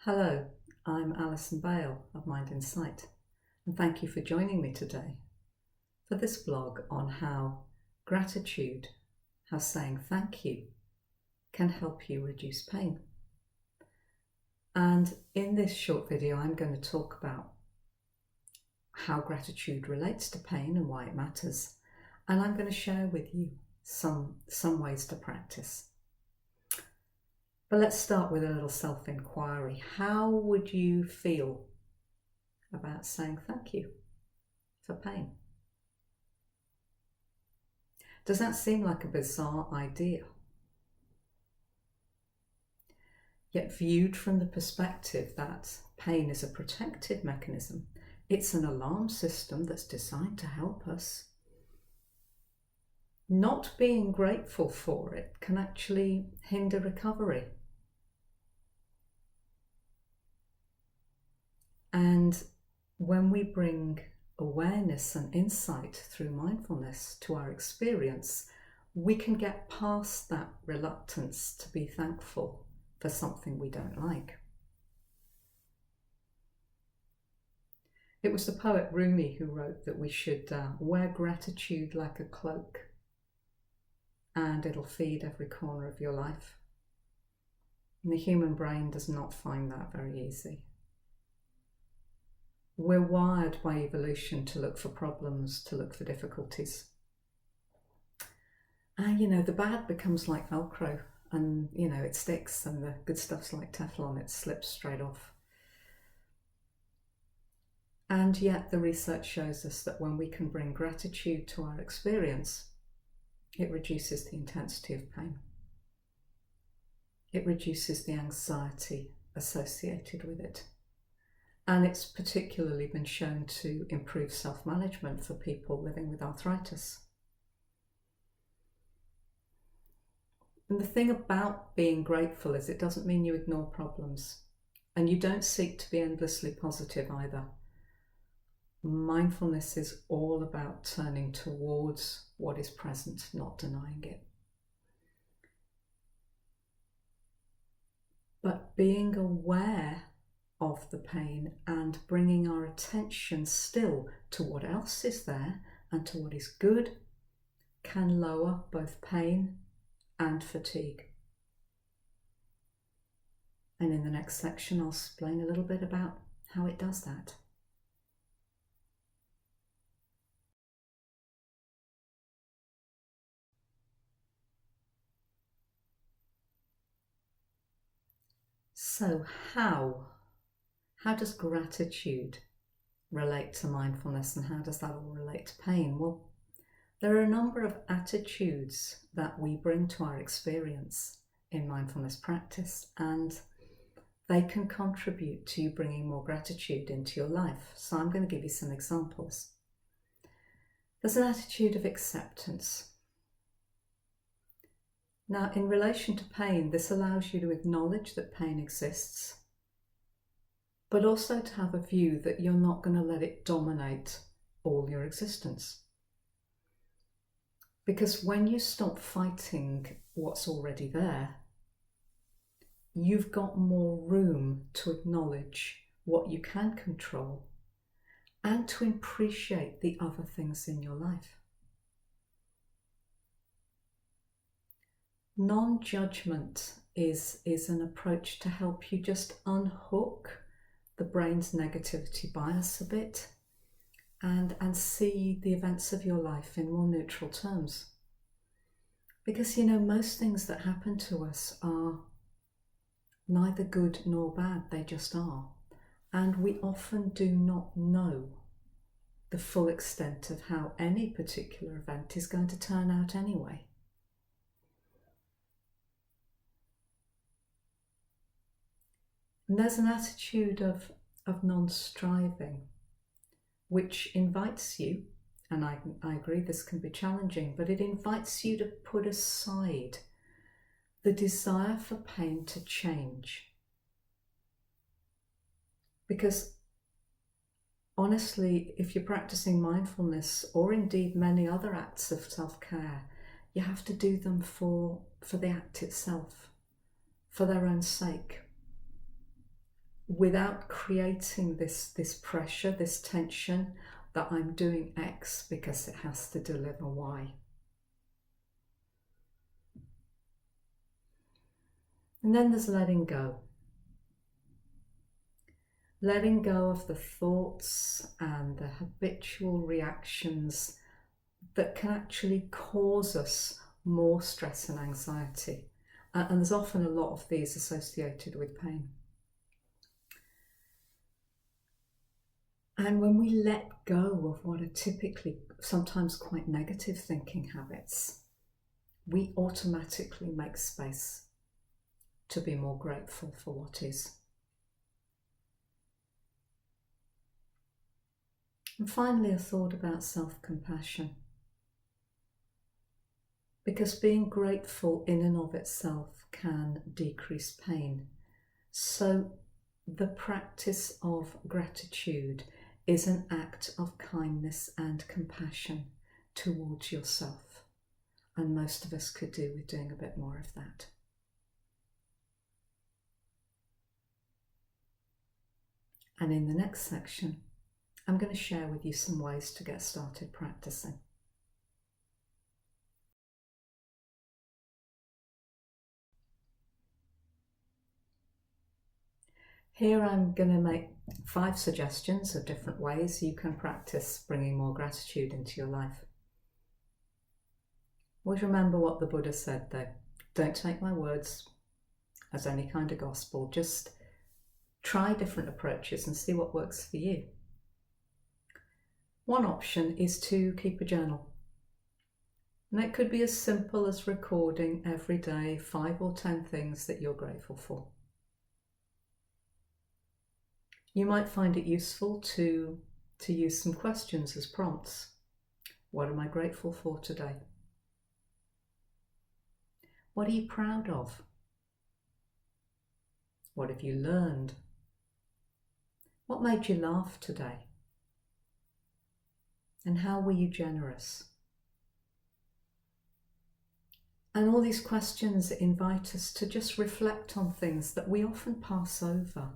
Hello, I'm Alison Bale of Mind Insight, and thank you for joining me today for this blog on how gratitude, how saying thank you can help you reduce pain. And in this short video, I'm going to talk about how gratitude relates to pain and why it matters, and I'm going to share with you some ways to practice. But let's start with a little self-inquiry. How would you feel about saying thank you for pain? Does that seem like a bizarre idea? Yet viewed from the perspective that pain is a protective mechanism, it's an alarm system that's designed to help us. Not being grateful for it can actually hinder recovery. And when we bring awareness and insight through mindfulness to our experience, we can get past that reluctance to be thankful for something we don't like. It was the poet Rumi who wrote that we should wear gratitude like a cloak, and it'll feed every corner of your life. And the human brain does not find that very easy. We're wired by evolution to look for problems, to look for difficulties. And the bad becomes like Velcro, and it sticks, and the good stuff's like Teflon, it slips straight off. And yet the research shows us that when we can bring gratitude to our experience, it reduces the intensity of pain. It reduces the anxiety associated with it. And it's particularly been shown to improve self-management for people living with arthritis. And the thing about being grateful is it doesn't mean you ignore problems, and you don't seek to be endlessly positive either. Mindfulness is all about turning towards what is present, not denying it. But being aware of the pain and bringing our attention still to what else is there and to what is good can lower both pain and fatigue. And in the next section, I'll explain a little bit about how it does that. So how does gratitude relate to mindfulness, and how does that all relate to pain? Well, there are a number of attitudes that we bring to our experience in mindfulness practice, and they can contribute to you bringing more gratitude into your life. So I'm going to give you some examples. There's an attitude of acceptance. Now, in relation to pain, this allows you to acknowledge that pain exists, but also to have a view that you're not going to let it dominate all your existence. Because when you stop fighting what's already there, you've got more room to acknowledge what you can control and to appreciate the other things in your life. Non-judgment is an approach to help you just unhook the brain's negativity bias a bit and see the events of your life in more neutral terms. Because most things that happen to us are neither good nor bad, they just are. And we often do not know the full extent of how any particular event is going to turn out anyway. And there's an attitude of non-striving, which invites you, and I agree this can be challenging, but it invites you to put aside the desire for pain to change. Because honestly, if you're practicing mindfulness, or indeed many other acts of self-care, you have to do them for the act itself, for their own sake. without creating this pressure, this tension that I'm doing X because it has to deliver Y. And then there's letting go. Letting go of the thoughts and the habitual reactions that can actually cause us more stress and anxiety. And there's often a lot of these associated with pain. And when we let go of what are typically sometimes quite negative thinking habits, we automatically make space to be more grateful for what is. And finally, a thought about self-compassion. Because being grateful in and of itself can decrease pain. So the practice of gratitude is an act of kindness and compassion towards yourself. And most of us could do with doing a bit more of that. And in the next section, I'm going to share with you some ways to get started practicing. Here I'm going to make 5 suggestions of different ways you can practice bringing more gratitude into your life. Always remember what the Buddha said though. Don't take my words as any kind of gospel. Just try different approaches and see what works for you. One option is to keep a journal. And it could be as simple as recording every day 5 or 10 things that you're grateful for. You might find it useful to use some questions as prompts. What am I grateful for today? What are you proud of? What have you learned? What made you laugh today? And how were you generous? And all these questions invite us to just reflect on things that we often pass over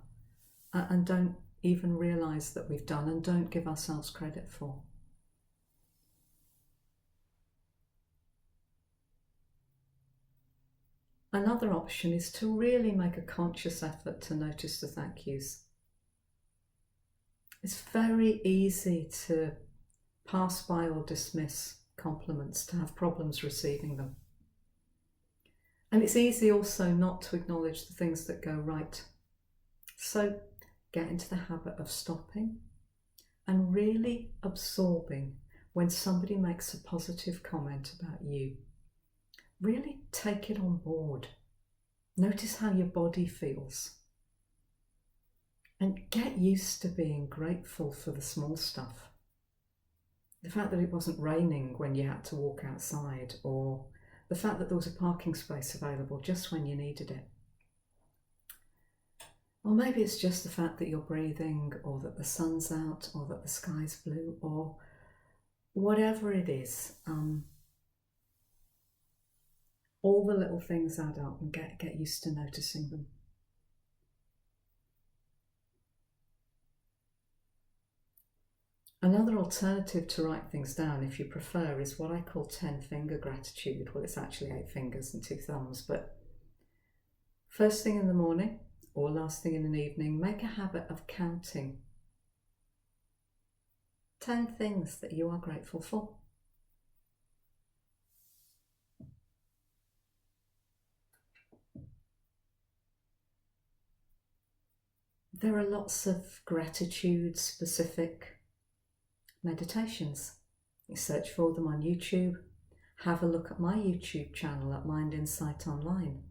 and don't even realise that we've done and don't give ourselves credit for. Another option is to really make a conscious effort to notice the thank yous. It's very easy to pass by or dismiss compliments, to have problems receiving them. And it's easy also not to acknowledge the things that go right. So get into the habit of stopping and really absorbing when somebody makes a positive comment about you. Really take it on board. Notice how your body feels. And get used to being grateful for the small stuff. The fact that it wasn't raining when you had to walk outside, or the fact that there was a parking space available just when you needed it. Or maybe it's just the fact that you're breathing, or that the sun's out, or that the sky's blue, or whatever it is. All the little things add up, and get used to noticing them. Another alternative to write things down, if you prefer, is what I call 10-finger gratitude. Well, it's actually 8 fingers and 2 thumbs, but first thing in the morning or last thing in an evening, make a habit of counting 10 things that you are grateful for. There are lots of gratitude-specific meditations. You search for them on YouTube. Have a look at my YouTube channel at Mind Insight Online,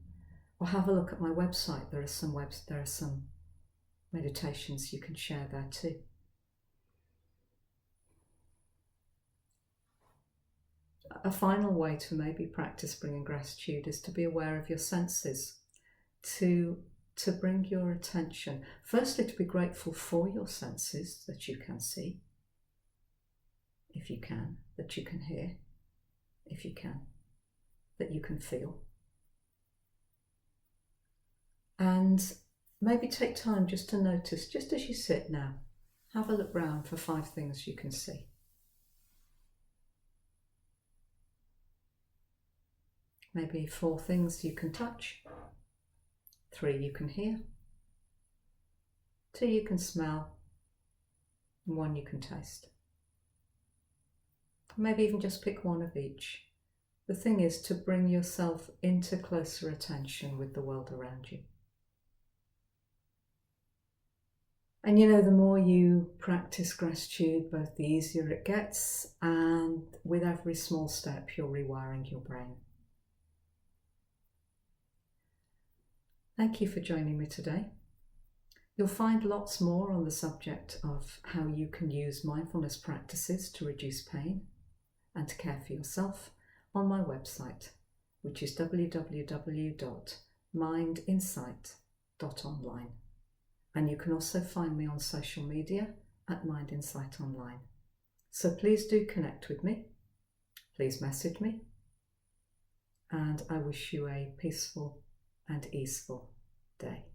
or have a look at my website. There are some meditations you can share there too. A final way to maybe practice bringing gratitude is to be aware of your senses, to bring your attention, firstly to be grateful for your senses, that you can see, if you can, that you can hear, if you can, that you can feel. And maybe take time just to notice, just as you sit now, have a look round for 5 things you can see. Maybe 4 things you can touch, 3 you can hear, 2 you can smell, and 1 you can taste. Maybe even just pick 1 of each. The thing is to bring yourself into closer attention with the world around you. And you know, the more you practice gratitude, both the easier it gets, and with every small step, you're rewiring your brain. Thank you for joining me today. You'll find lots more on the subject of how you can use mindfulness practices to reduce pain and to care for yourself on my website, which is www.mindinsight.online. And you can also find me on social media at Mind Insight Online. So please do connect with me, please message me, and I wish you a peaceful and easeful day.